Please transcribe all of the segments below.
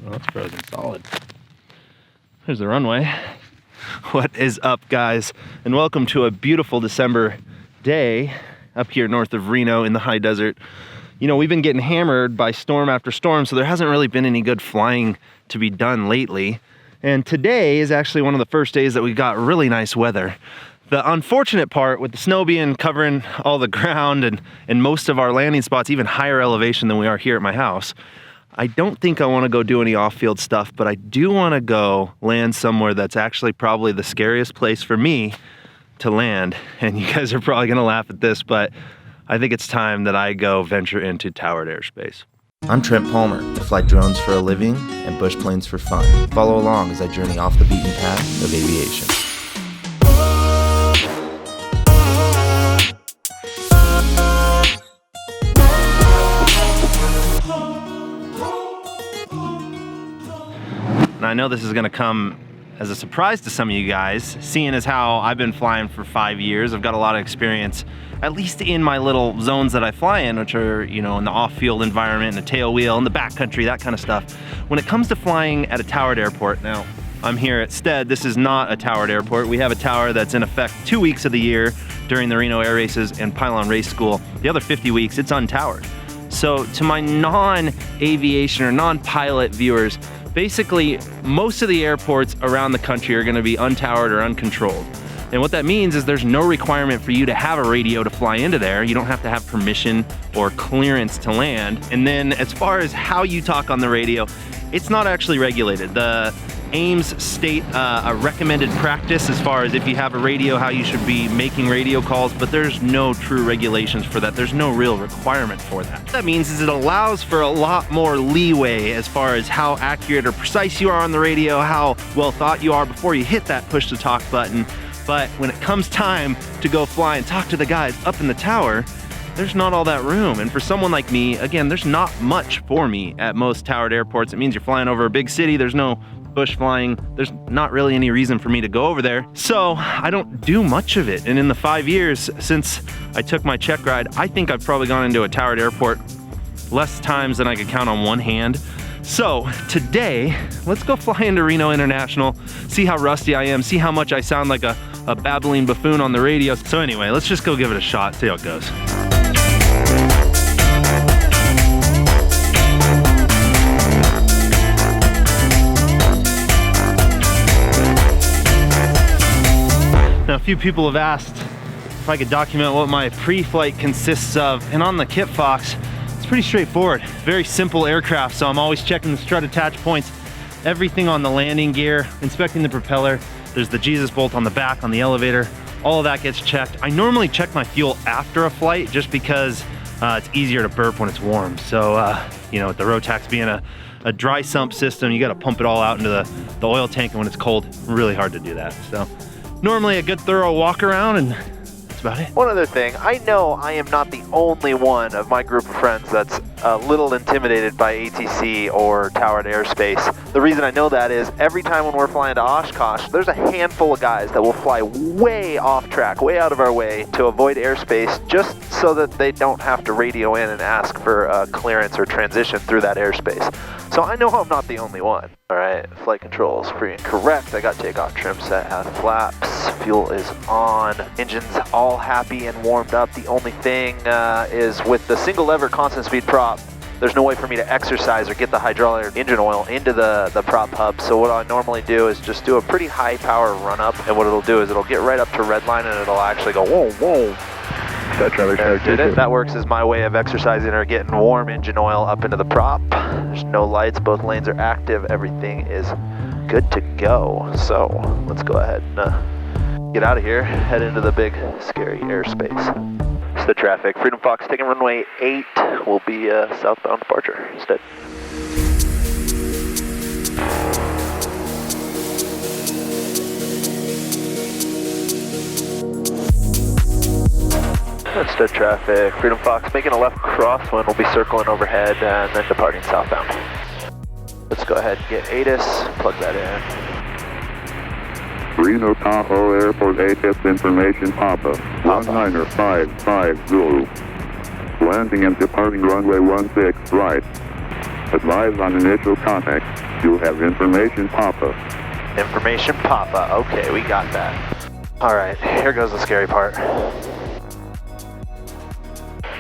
Well, that's frozen solid. There's the runway. What is up, guys? And welcome to a beautiful December day up here north of Reno in the high desert. You know, we've been getting hammered by storm after storm, so there hasn't really been any good flying to be done lately. And today is actually one of the first days that we got really nice weather. The unfortunate part with the snow being covering all the ground and most of our landing spots, even higher elevation than we are here at my house, I don't think I want to go do any off-field stuff, but I do want to go land somewhere that's actually probably the scariest place for me to land. And you guys are probably going to laugh at this, but I think it's time that I go venture into towered airspace. I'm Trent Palmer. I fly drones for a living and bush planes for fun. Follow along as I journey off the beaten path of aviation. And I know this is gonna come as a surprise to some of you guys, seeing as how I've been flying for 5 years. I've got a lot of experience, at least in my little zones that I fly in, which are, you know, in the off-field environment, in the tail wheel, in the backcountry, that kind of stuff. When it comes to flying at a towered airport, now, I'm here at Stead. This is not a towered airport. We have a tower that's in effect 2 weeks of the year during the Reno Air Races and Pylon Race School. The other 50 weeks, it's untowered. So to my non-aviation or non-pilot viewers, basically, most of the airports around the country are gonna be untowered or uncontrolled. And what that means is there's no requirement for you to have a radio to fly into there. You don't have to have permission or clearance to land. And then as far as how you talk on the radio, it's not actually regulated. The AIMS state a recommended practice as far as if you have a radio, how you should be making radio calls, but there's no true regulations for that. There's no real requirement for that. What that means is it allows for a lot more leeway as far as how accurate or precise you are on the radio, how well thought you are before you hit that push to talk button. But when it comes time to go fly and talk to the guys up in the tower, there's not all that room. And for someone like me, again, there's not much for me at most towered airports. It means you're flying over a big city. There's no bush flying. There's not really any reason for me to go over there. So I don't do much of it. And in the 5 years since I took my check ride, I think I've probably gone into a towered airport less times than I could count on one hand. So today, let's go fly into Reno International, see how rusty I am, see how much I sound like a babbling buffoon on the radio. So anyway, let's just go give it a shot, see how it goes. Now, a few people have asked if I could document what my pre-flight consists of, and on the Kit Fox, it's pretty straightforward. Very simple aircraft, so I'm always checking the strut attach points, everything on the landing gear, inspecting the propeller. There's the Jesus bolt on the back, on the elevator. All of that gets checked. I normally check my fuel after a flight just because it's easier to burp when it's warm. So, you know, with the Rotax being a dry sump system, you gotta pump it all out into the oil tank, and when it's cold, really hard to do that. So normally a good thorough walk around, and that's about it. One other thing, I know I am not the only one of my group of friends that's a little intimidated by ATC or towered airspace. The reason I know that is every time when we're flying to Oshkosh, there's a handful of guys that will fly way off track, way out of our way to avoid airspace just so that they don't have to radio in and ask for clearance or transition through that airspace. So I know I'm not the only one. All right, flight controls free and correct. I got takeoff trim set at flaps. Fuel is on. Engine's all happy and warmed up. The only thing is with the single lever constant speed prop, there's no way for me to exercise or get the hydraulic engine oil into the prop hub. So what I normally do is just do a pretty high power run up, and what it'll do is it'll get right up to red line and it'll actually go whoa, whoa. That works as my way of exercising or getting warm engine oil up into the prop. There's no lights, both lanes are active, everything is good to go. So let's go ahead and get out of here, head into the big scary airspace. It's the traffic. Freedom Fox taking runway 8 will be southbound departure instead. Instead traffic, Freedom Fox making a left crosswind, will be circling overhead and then departing southbound. Let's go ahead and get ATIS, plug that in. Reno Tahoe Airport ATIS information Papa, 19550. Landing and departing runway 16 right. Advise on initial contact. You'll have information Papa. Information Papa. Okay, we got that. All right, here goes the scary part.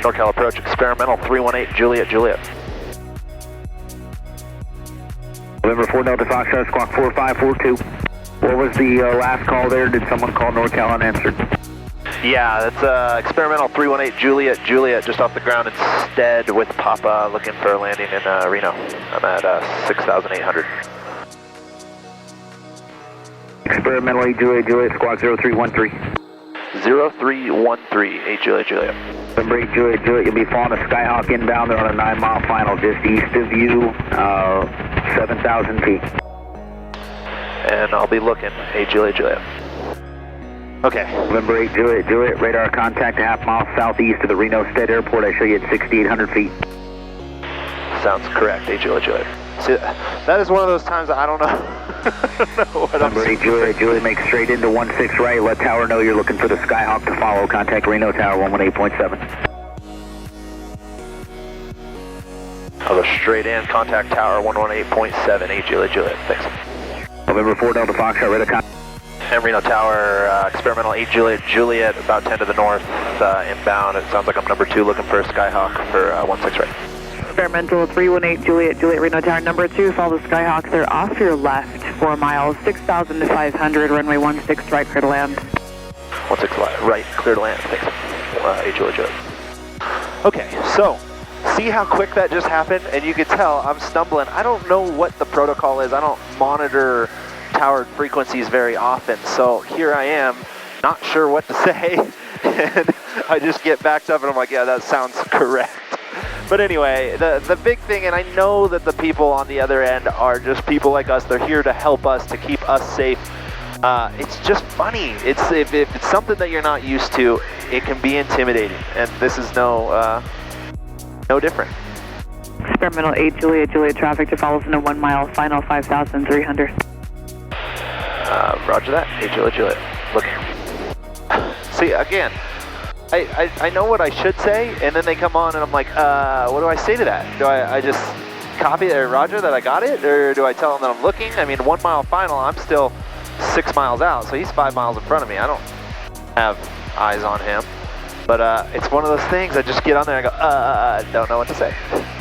NorCal approach, experimental 318, Juliet, Juliet. November 4 Delta Foxtrot, squawk 4542. What was the last call there? Did someone call NorCal unanswered? Yeah, that's experimental 318, Juliet, Juliet, just off the ground instead with Papa, looking for a landing in Reno. I'm at 6,800. Experimental 8 Juliet, Juliet, squawk 0313. 0313, 8 Juliet, Juliet. November 8 Juliet, Juliet, you'll be following a Skyhawk inbound. They're on a 9-mile final just east of you, 7,000 feet. And I'll be looking, 8 Juliet, Juliet. Okay. November 8 Juliet, Juliet, radar contact a half mile southeast of the Reno State Airport. I show you at 6,800 feet. Sounds correct, 8 Juliet, Juliet. See, that is one of those times that I don't know, what November 8 Juliet, Juliet, make straight into 16 right. Let tower know you're looking for the Skyhawk to follow. Contact Reno Tower 118.7. I'll go straight in, contact tower 118.7, 8 Juliet, Juliet. Thanks. November 4 Delta Foxtrot, radar contact. And Reno Tower, experimental 8 Juliet, Juliet, about 10 to the north, inbound. It sounds like I'm number 2 looking for a Skyhawk for 16 right. Experimental 318 Juliet, Juliet, Reno Tower, number 2, follow the Skyhawks. They're off your left, 4 miles, 6,500, runway 16 right, clear to land. 16 right, clear to land, thanks. 8 Juliet, Juliet. Okay, so, see how quick that just happened? And you can tell I'm stumbling. I don't know what the protocol is. I don't monitor tower frequencies very often, so here I am, not sure what to say, and I just get backed up and I'm like, yeah, that sounds correct. But anyway, the big thing, and I know that the people on the other end are just people like us. They're here to help us, to keep us safe. It's just funny. If it's something that you're not used to, it can be intimidating, and this is no different. Experimental 8 Juliet, Juliet, traffic to follows in a 1 mile, final 5,300. Roger that, 8 Juliet, Juliet. Look. See, again, I know what I should say, and then they come on and I'm like, what do I say to that? Do I just copy it or roger that I got it? Or do I tell them that I'm looking? I mean, 1 mile final, I'm still 6 miles out, so he's 5 miles in front of me. I don't have eyes on him. But it's one of those things, I just get on there and I go, don't know what to say.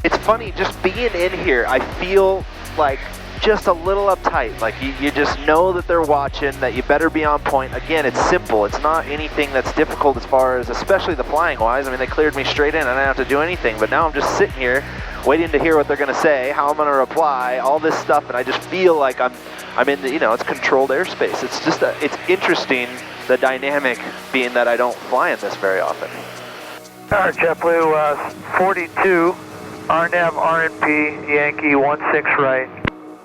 It's funny, just being in here, I feel like just a little uptight. Like you just know that they're watching, that you better be on point. Again, it's simple. It's not anything that's difficult as far as, especially the flying wise. I mean, they cleared me straight in. I didn't have to do anything. But now I'm just sitting here waiting to hear what they're going to say, how I'm going to reply, all this stuff. And I just feel like I'm in the, it's controlled airspace. It's just, it's interesting, the dynamic being that I don't fly in this very often. Tower JetBlue 42, RNAV RNP, Yankee 16 right.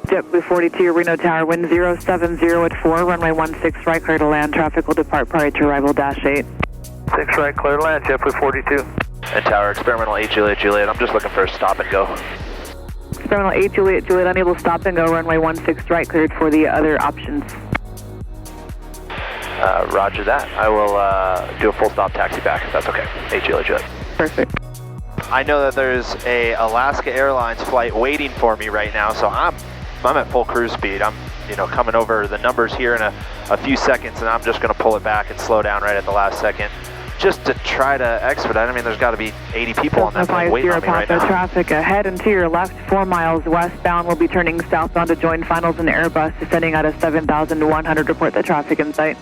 JetBlue 42, Reno Tower, wind 070 at 4, runway 16 right, clear to land. Traffic will depart prior to arrival, dash 8. 6 right, clear to land, JetBlue 42. And Tower, experimental 8 Juliet, Juliet. I'm just looking for a stop and go. Experimental 8 Juliet, Juliet, unable to stop and go, runway 16 right, cleared for the other options. Roger that. I will do a full stop taxi back if that's okay. 8 Juliet, Juliet. Perfect. I know that there's a Alaska Airlines flight waiting for me right now, so I'm at full cruise speed. I'm, coming over the numbers here in a few seconds, and I'm just going to pull it back and slow down right at the last second, just to try to expedite. I mean, there's got to be 80 people on that plane waiting on me right now. Traffic ahead and to your left, 4 miles westbound. We'll be turning southbound to join finals in the Airbus, descending out of 7,100. Report the traffic in sight.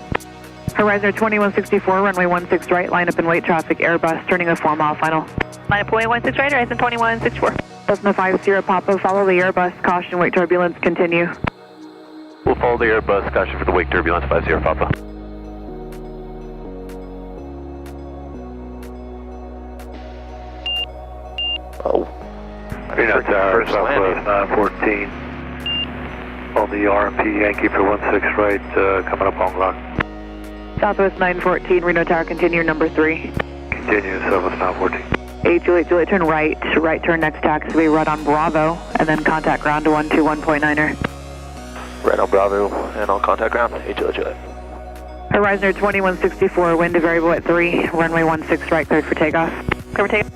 Horizon 2164, runway 16 right, line up and wait. Traffic Airbus, turning a 4 mile final. Line up away 16 right, Horizon 2164. Cessna 50 Papa, follow the Airbus, caution, wake turbulence, continue. We'll follow the Airbus, caution for the wake turbulence, 50 Papa. Oh. Reno Tower, Southwest 914. On the RMP Yankee for 16 right, coming up on clock. Southwest 914, Reno Tower, continue, number 3. Continue, Southwest 914. 8 Juliet, Juliet, turn right turn next taxiway, right on Bravo, and then contact ground to 121.9er. Reno Bravo, and I'll contact ground, 8 Juliet, Juliet. Horizon 2164, wind to variable at 3, runway 16 right, cleared for takeoff. Clear for takeoff.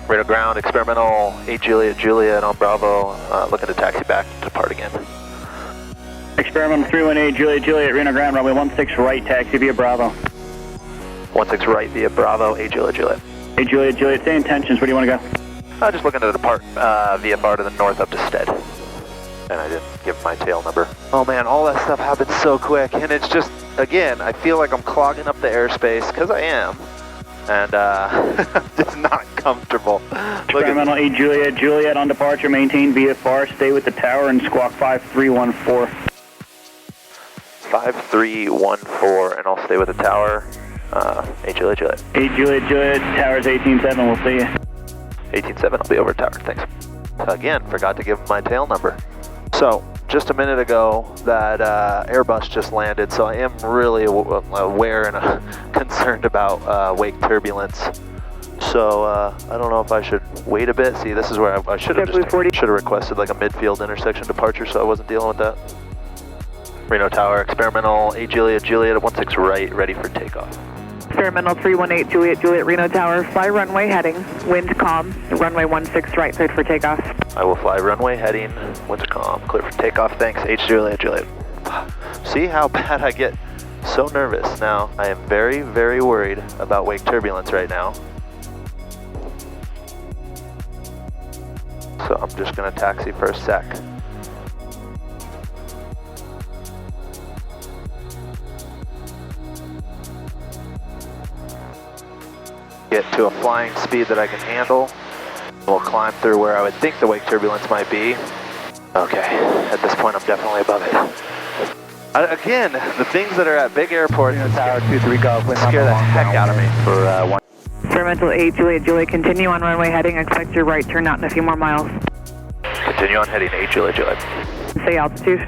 Reno ground, experimental 8 Juliet on Bravo, looking to taxi back to depart again. Experimental 318 Juliet, Reno ground, runway 16 right, taxi via Bravo. 16 right via Bravo, 8 Juliet. 8 Juliet, same intentions, where do you want to go? Just looking to depart VFR to the north up to Stead. And I didn't give my tail number. Oh man, all that stuff happens so quick, and it's just, again, I feel like I'm clogging up the airspace, because I am. And I'm just not comfortable. Experimental 8 Juliet on departure, maintain VFR, stay with the tower and squawk 5314. 5314, and I'll stay with the tower. 8 Juliet. 8 Juliet, tower's 187, we'll see you. 187, I'll be over tower, thanks. Again, forgot to give my tail number. So, just a minute ago, that Airbus just landed, so I am really aware and concerned about wake turbulence. So, I don't know if I should wait a bit. See, this is where I should have requested like a midfield intersection departure, so I wasn't dealing with that. Reno Tower, experimental 8 Juliet at 16 right, ready for takeoff. Experimental 318 Juliet, Reno Tower, fly runway heading, wind calm, runway 16 right, cleared for takeoff. I will fly runway heading, winds calm, clear for takeoff, thanks, 8 Juliet. See how bad I get so nervous now. I am very, very worried about wake turbulence right now. So I'm just gonna taxi for a sec. Get to a flying speed that I can handle. We'll climb through where I would think the wake turbulence might be. Okay, at this point I'm definitely above it. Again, the things that are at big airports Tower 23 Golf, scare the heck out of me. For 1. Experimental 8 Juliet, continue on runway heading, expect your right turn out in a few more miles. Continue on heading 8 Juliet. Say altitude.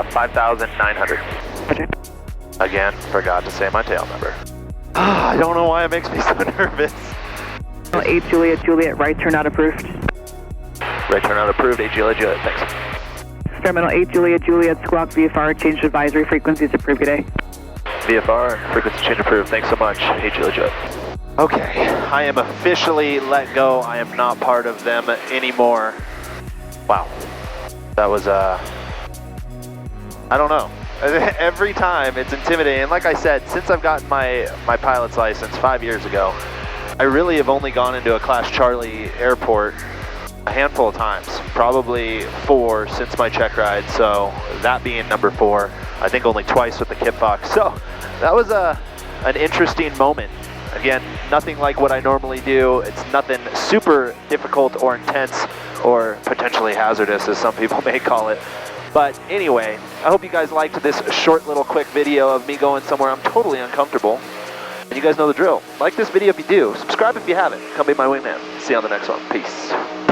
5,900. Roger. Again, forgot to say my tail number. I don't know why it makes me so nervous. 8 Juliet, right turn out approved. Right turn out approved, 8 Juliet, thanks. Experimental 8 Juliet, squawk VFR, change advisory frequencies approved today. VFR, frequency change approved, thanks so much, 8 Juliet. Okay, I am officially let go. I am not part of them anymore. Wow, that was, I don't know. Every time it's intimidating. And like I said, since I've gotten my pilot's license 5 years ago, I really have only gone into a Class Charlie airport a handful of times, probably 4 since my check ride, so that being number 4, I think only twice with the Kip Fox. So that was an interesting moment. Again, nothing like what I normally do. It's nothing super difficult or intense or potentially hazardous, as some people may call it. But anyway, I hope you guys liked this short little quick video of me going somewhere I'm totally uncomfortable. And you guys know the drill. Like this video if you do. Subscribe if you haven't. Come be my wingman. See you on the next one. Peace.